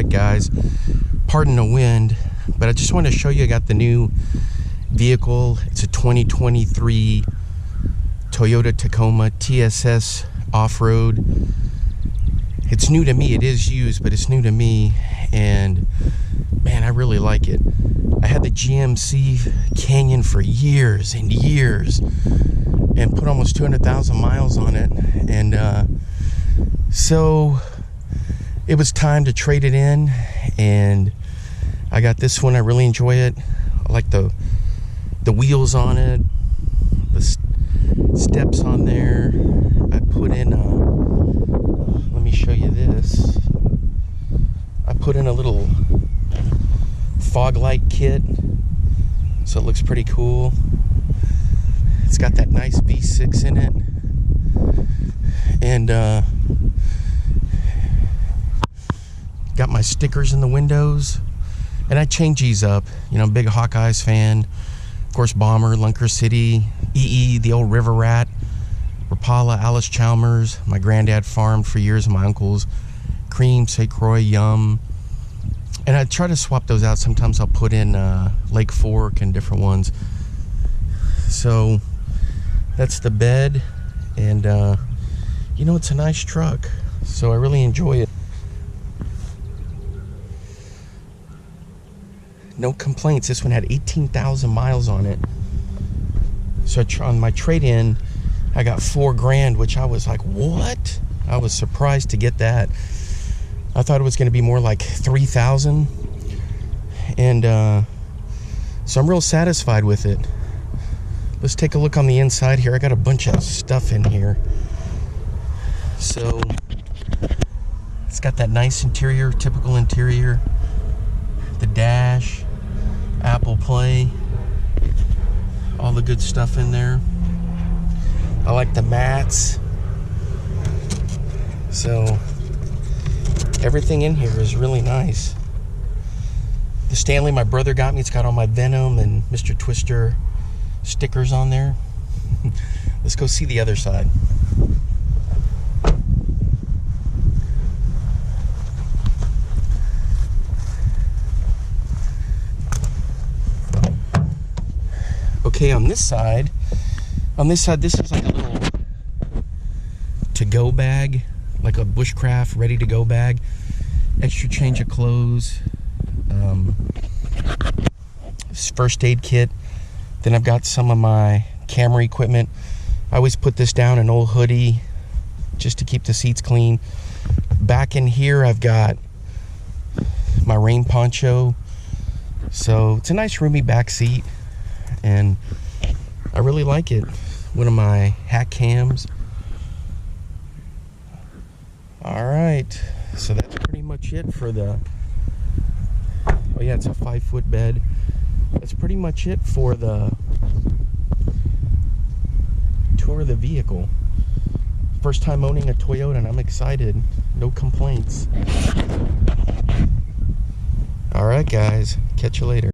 Alright guys, pardon the wind, but I just want to show you I got the new vehicle. It's a 2023 Toyota Tacoma TSS Off-Road. It's new to me. It is used, but it's new to me, and man, I really like it. I had the GMC Canyon for years and years and put almost 200,000 miles on it, and so it was time to trade it in, and I got this one. I really enjoy it. I like the wheels on it, the steps on there. I put in let me show you this. I put in a little fog light kit, so it looks pretty cool. It's got that nice V6 in it, and got my stickers in the windows, and I change these up. You know, I'm a big Hawkeyes fan. Of course, Bomber, Lunker City, EE, the old River Rat, Rapala, Alice Chalmers. My granddad farmed for years, my uncles. Cream, St. Croix, Yum. And I try to swap those out. Sometimes I'll put in Lake Fork and different ones. So that's the bed, and you know, it's a nice truck, so I really enjoy it. No complaints. This one had 18,000 miles on it. So on my trade-in, I got $4,000, which I was like, what? I was surprised to get that. I thought it was going to be more like 3,000, and so I'm real satisfied with it. Let's take a look on the inside here. I got a bunch of stuff in here. So it's got that nice interior, typical interior. The dash, Apple Play, all the good stuff in there. I like the mats. So everything in here is really nice. The Stanley my brother got me, it's got all my Venom and Mr. Twister stickers on there. Let's go see the other side. Okay, on this side, this is like a little to-go bag, like a bushcraft ready-to-go bag. Extra change of clothes, first aid kit. Then I've got some of my camera equipment. I always put this down, an old hoodie, just to keep the seats clean. Back in here, I've got my rain poncho. So it's a nice roomy back seat, and I really like it. One of my hack cams. All right, so that's pretty much it for the, oh yeah, it's a 5-foot bed. That's pretty much it for the tour of the vehicle. First time owning a Toyota, and I'm excited. No complaints. All right, guys, catch you later.